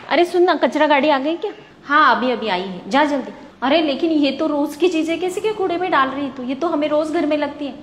अरे सुन ना, कचरा गाड़ी आ गई क्या? हाँ अभी अभी आई है, जा जल्दी। अरे लेकिन ये तो रोज की चीजें कैसे के कूड़े में डाल रही है तू? ये तो हमें रोज घर में लगती है।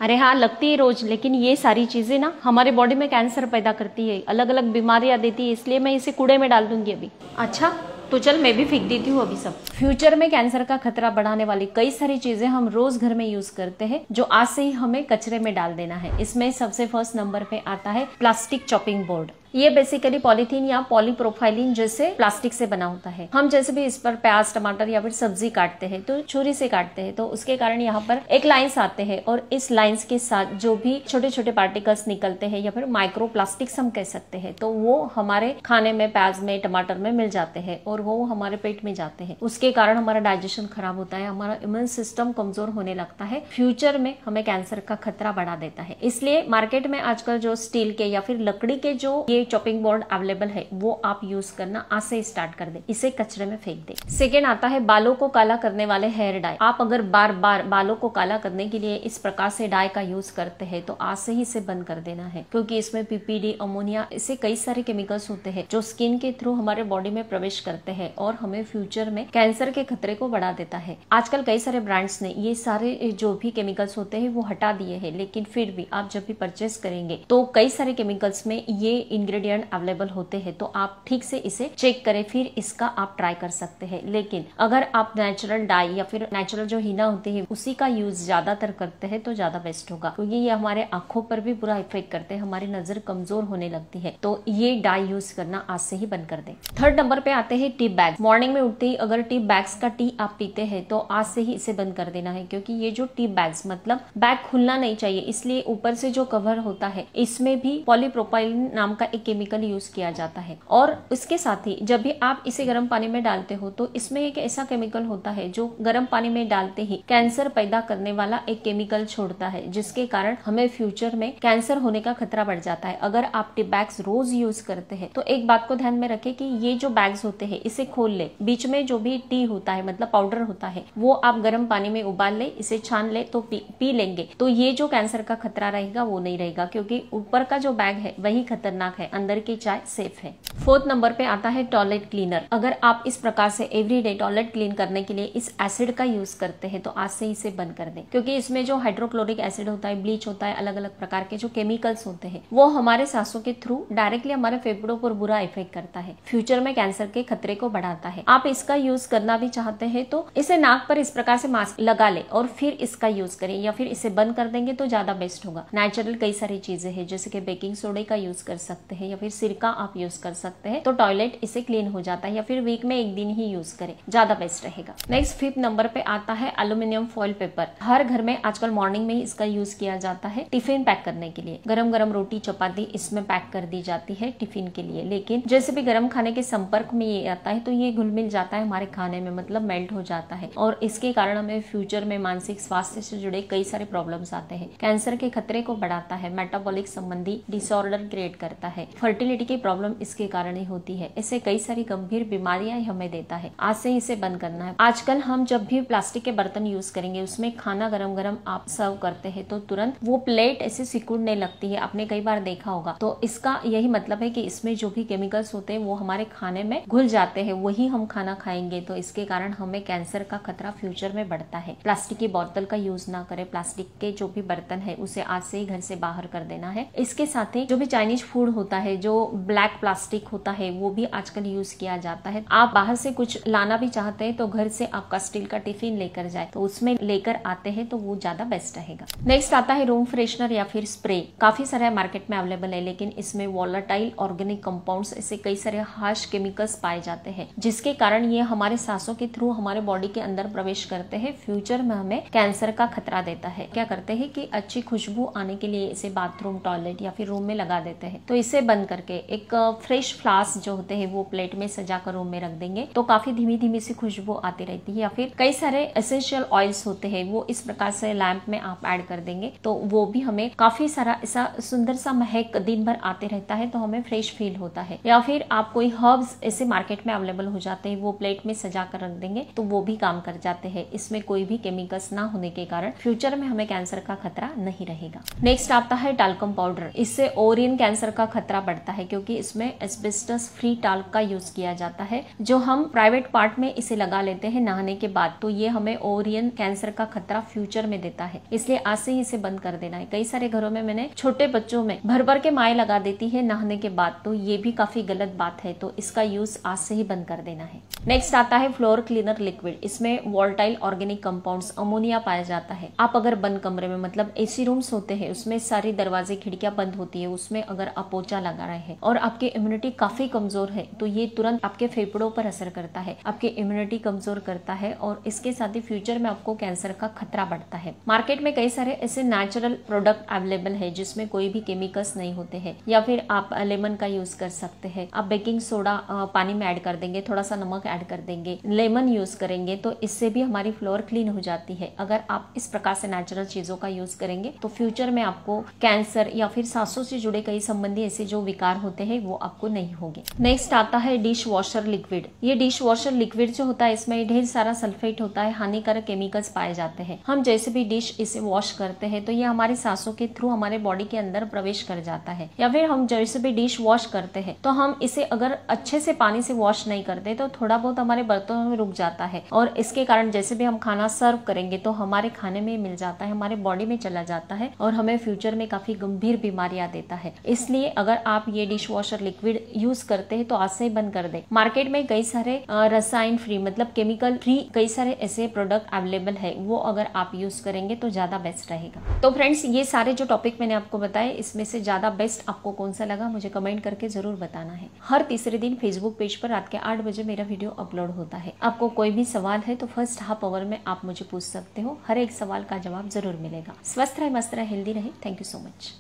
अरे हाँ लगती है रोज, लेकिन ये सारी चीजें ना हमारे बॉडी में कैंसर पैदा करती है, अलग अलग बीमारियां देती है, इसलिए मैं इसे कूड़े में डाल दूंगी अभी। अच्छा तो चल मैं भी फेंक देती हूँ अभी सब। फ्यूचर में कैंसर का खतरा बढ़ाने वाली कई सारी चीजें हम रोज घर में यूज करते हैं, जो आज से ही हमें कचरे में डाल देना है। इसमें सबसे फर्स्ट नंबर पे आता है प्लास्टिक चॉपिंग बोर्ड। ये बेसिकली पॉलीथीन या पॉलीप्रोफाइलिन जैसे प्लास्टिक से बना होता है। हम जैसे भी इस पर प्याज टमाटर या फिर सब्जी काटते हैं तो छुरी से काटते हैं, तो उसके कारण यहाँ पर एक लाइंस आते हैं और इस लाइंस के साथ जो भी छोटे छोटे पार्टिकल्स निकलते हैं या फिर माइक्रो प्लास्टिक्स हम कह सकते हैं, तो वो हमारे खाने में प्याज में टमाटर में मिल जाते हैं और वो हमारे पेट में जाते हैं। उसके कारण हमारा डाइजेशन खराब होता है, हमारा इम्यून सिस्टम कमजोर होने लगता है, फ्यूचर में हमें कैंसर का खतरा बढ़ा देता है। इसलिए मार्केट में आजकल जो स्टील के या फिर लकड़ी के जो ये चॉपिंग बोर्ड अवेलेबल है वो आप यूज करना आज से स्टार्ट कर दे, इसे कचरे में फेंक दे। सेकेंड आता है बालों को काला करने वाले हेयर डाई। आप अगर बार बार बालों को काला करने के लिए इस प्रकार से डाई का यूज करते हैं तो आज से ही इसे बंद कर देना है, क्योंकि इसमें पीपीडी, अमोनिया, इससे कई सारे केमिकल्स होते हैं जो स्किन के थ्रू हमारे बॉडी में प्रवेश करते हैं और हमें फ्यूचर में कैंसर के खतरे को बढ़ा देता है। आजकल कई सारे ब्रांड्स ने ये सारे जो भी केमिकल्स होते हैं वो हटा दिए हैं, लेकिन फिर भी आप जब भी परचेस करेंगे तो कई सारे केमिकल्स में ये इंग्रेडिएंट अवेलेबल होते हैं, तो आप ठीक से इसे चेक करें, फिर इसका आप ट्राई कर सकते हैं। लेकिन अगर आप नेचुरल डाई या फिर नेचुरल जो हीना होती है उसी का यूज ज्यादातर करते हैं तो ज्यादा बेस्ट होगा, क्योंकि ये हमारे आंखों पर भी बुरा इफेक्ट करते हैं, हमारी नजर कमजोर होने लगती है। तो ये डाई यूज करना आज से ही बंद कर दें। थर्ड नंबर पे आते हैं टी बैग। मॉर्निंग में उठते ही अगर टी बैग्स का टी आप पीते हैं तो आज से ही इसे बंद कर देना है, क्योंकि ये जो टी बैग्स मतलब बैग खुलना नहीं चाहिए, इसलिए ऊपर से जो कवर होता है इसमें भी पॉलीप्रोपाइलिन नाम का एक केमिकल यूज किया जाता है। और इसके साथ ही जब भी आप इसे गर्म पानी में डालते हो तो इसमें एक ऐसा केमिकल होता है जो गर्म पानी में डालते ही कैंसर पैदा करने वाला एक केमिकल छोड़ता है, जिसके कारण हमें फ्यूचर में कैंसर होने का खतरा बढ़ जाता है। अगर आप टी बैग्स रोज यूज करते हैं तो एक बात को ध्यान में रखें कि ये जो बैग्स होते हैं इसे खोल ले, बीच में जो भी टी होता है मतलब पाउडर होता है वो आप गर्म पानी में उबाल ले, इसे छान ले तो पी लेंगे, तो ये जो कैंसर का खतरा रहेगा वो नहीं रहेगा, क्योंकि ऊपर का जो बैग है वही खतरनाक है, अंदर की चाय सेफ है। फोर्थ नंबर पे आता है टॉयलेट क्लीनर। अगर आप इस प्रकार से एवरीडे टॉयलेट क्लीन करने के लिए इस एसिड का यूज करते हैं तो आज से इसे बंद कर दें, क्योंकि इसमें जो हाइड्रोक्लोरिक एसिड होता है, ब्लीच होता है, अलग अलग प्रकार के जो केमिकल्स होते हैं वो हमारे सांसों के थ्रू डायरेक्टली हमारे फेफड़ों पर बुरा इफेक्ट करता है, फ्यूचर में कैंसर के खतरे को बढ़ाता है। आप इसका यूज करना भी चाहते हैं तो इसे नाक पर इस प्रकार से मास्क लगा ले और फिर इसका यूज करें, या फिर इसे बंद कर देंगे तो ज्यादा बेस्ट होगा। नेचुरल कई सारी चीजें हैं, जैसे कि बेकिंग सोडे का यूज कर सकते हैं या फिर सिरका आप यूज कर सकते हैं, तो टॉयलेट इसे क्लीन हो जाता है, या फिर वीक में एक दिन ही यूज करें, ज्यादा बेस्ट रहेगा। नेक्स्ट फिफ्थ नंबर पे आता है एल्यूमिनियम फॉइल पेपर। हर घर में आजकल मॉर्निंग में ही इसका यूज किया जाता है टिफिन पैक करने के लिए। गरम गरम रोटी चपाती इसमें पैक कर दी जाती है टिफिन के लिए, लेकिन जैसे भी गरम खाने के संपर्क में ये आता है तो ये घुल मिल जाता है हमारे खाने में, मतलब मेल्ट हो जाता है, और इसके कारण हमें फ्यूचर में मानसिक स्वास्थ्य से जुड़े कई सारे प्रॉब्लम्स आते हैं। कैंसर के खतरे को बढ़ाता है, मेटाबॉलिक संबंधी डिसऑर्डर क्रिएट करता है, फर्टिलिटी की प्रॉब्लम इसके कारण ही होती है, इससे कई सारी गंभीर बीमारियां हमें देता है। आज से इसे बंद करना है। आजकल हम जब भी प्लास्टिक के बर्तन यूज करेंगे उसमें खाना गरम गरम आप सर्व करते हैं तो तुरंत वो प्लेट ऐसे सिकुड़ने लगती है, आपने कई बार देखा होगा। तो इसका यही मतलब है कि इसमें जो भी केमिकल्स होते हैं वो हमारे खाने में घुल जाते हैं, वही हम खाना खाएंगे, तो इसके कारण हमें कैंसर का खतरा फ्यूचर में बढ़ता है। प्लास्टिक की बोतल का यूज ना करें, प्लास्टिक के जो भी बर्तन है उसे आज से ही घर से बाहर कर देना है। इसके साथ ही जो भी चाइनीज फूड होता है, जो ब्लैक प्लास्टिक होता है वो भी आजकल यूज किया जाता है। आप बाहर से कुछ लाना भी चाहते हैं तो घर से आपका स्टील का टिफिन लेकर जाए तो उसमें लेकर आते हैं तो वो ज्यादा बेस्ट रहेगा। नेक्स्ट आता है रूम फ्रेशनर या फिर स्प्रे। काफी सारे मार्केट में अवेलेबल है, लेकिन इसमें वॉलेटाइल ऑर्गेनिक कंपाउंड्स, ऐसे कई सारे हार्श केमिकल्स पाए जाते हैं, जिसके कारण ये हमारे सांसों के थ्रू हमारे बॉडी के अंदर प्रवेश करते हैं, फ्यूचर में हमें कैंसर का खतरा देता है। क्या करते हैं कि अच्छी खुशबू आने के लिए इसे बाथरूम, टॉयलेट या फिर रूम में लगा देते हैं, तो इसे बंद करके एक फ्रेश फ्लास्क जो होते हैं वो प्लेट में सजाकर रूम में रख देंगे तो काफी धीमी धीमी सी खुशबू आती रहती है। या फिर कई सारे एसेंशियल ऑयल्स होते हैं वो इस प्रकार से लैंप में आप ऐड कर देंगे तो वो भी हमें काफी सारा ऐसा सुंदर सा महक दिन भर आते रहता है, तो हमें फ्रेश फील होता है। या फिर आप कोई हर्ब्स ऐसे मार्केट में में अवेलेबल हो जाते हैं, वो प्लेट में सजा कर रख देंगे तो वो भी काम कर जाते हैं। इसमें कोई भी केमिकल्स ना होने के कारण फ्यूचर में हमें कैंसर का खतरा नहीं रहेगा। नेक्स्ट आता है टाल्कम पाउडर। इससे ओरियन कैंसर का खतरा बढ़ता है क्योंकि इसमें एस्बेस्टस फ्री टाल्क का यूज किया जाता है, जो हम प्राइवेट पार्ट में इसे लगा लेते हैं नहाने के बाद, तो ये हमें ओरियन कैंसर का खतरा फ्यूचर में देता है। इसलिए आज से ही इसे बंद कर देना है। कई सारे घरों में मैंने छोटे बच्चों में भर भर के माए लगा देती है नहाने के बाद, तो ये भी काफी गलत बात है, तो इसका यूज आज से ही बंद कर देना है। नेक्स्ट आता है फ्लोर क्लीनर लिक्विड। इसमें वोलेटाइल ऑर्गेनिक कंपाउंड्स अमोनिया पाया जाता है। आप अगर बंद कमरे में, मतलब एसी रूम्स होते हैं, उसमें सारी दरवाजे खिड़कियां बंद होती है, उसमें अगर आप पोछा लगा रहे हैं और आपकी इम्यूनिटी काफी कमजोर है तो ये तुरंत आपके फेफड़ों पर असर करता है, आपकी इम्यूनिटी कमजोर करता है और इसके साथ ही फ्यूचर में आपको कैंसर का खतरा बढ़ता है। मार्केट में कई सारे ऐसे नेचुरल प्रोडक्ट अवेलेबल है जिसमें कोई भी केमिकल्स नहीं होते हैं, या फिर आप लेमन का यूज कर सकते हैं। आप बेकिंग सोडा पानी में ऐड कर देंगे, थोड़ा सा नमक ऐड कर देंगे, लेमन यूज करेंगे तो इससे भी हमारी फ्लोर क्लीन हो जाती है। अगर आप इस प्रकार से नेचुरल चीजों का यूज करेंगे तो फ्यूचर में आपको कैंसर या फिर सांसों से जुड़े कई संबंधी ऐसे जो विकार होते हैं वो आपको नहीं होंगे। नेक्स्ट आता है डिश वॉशर लिक्विड। ये डिश वॉशर लिक्विड जो होता है इसमें ढेर सारा सल्फेट होता है, हानिकारक केमिकल्स पाए जाते हैं। हम जैसे भी डिश इसे वॉश करते हैं तो ये हमारी सांसों के थ्रू हमारे बॉडी के अंदर प्रवेश कर जाता है, या फिर हम जैसे भी डिश वॉश करते हैं तो हम इसे अगर अच्छे से पानी से वॉश नहीं करते तो थोड़ा बहुत हमारे बर्तनों में रुक जाता है और इसके कारण जैसे भी हम खाना सर्व करेंगे तो हमारे खाने में मिल जाता है, हमारे बॉडी में चला जाता है और हमें फ्यूचर में काफी गंभीर बीमारियां देता है। इसलिए अगर आप ये डिश वॉशर लिक्विड यूज करते हैं तो आज से ही बंद कर दें। मार्केट में कई सारे रसायन फ्री, मतलब केमिकल फ्री कई सारे ऐसे प्रोडक्ट अवेलेबल है, वो अगर आप यूज करेंगे तो ज्यादा बेस्ट रहेगा। तो फ्रेंड्स, ये सारे जो टॉपिक मैंने आपको बताए इसमें से ज्यादा बेस्ट आपको कौन सा लगा मुझे कमेंट करके जरूर बताना है। हर तीसरे दिन फेसबुक पेज पर रात के 8 बजे मेरा वीडियो अपलोड होता है। आपको कोई भी सवाल है तो फर्स्ट हाफ आवर में आप मुझे पूछ सकते हो, हर एक सवाल का जवाब जरूर मिलेगा। स्वस्थ रहे, मस्त रहे, हेल्दी रहे। Thank you so much.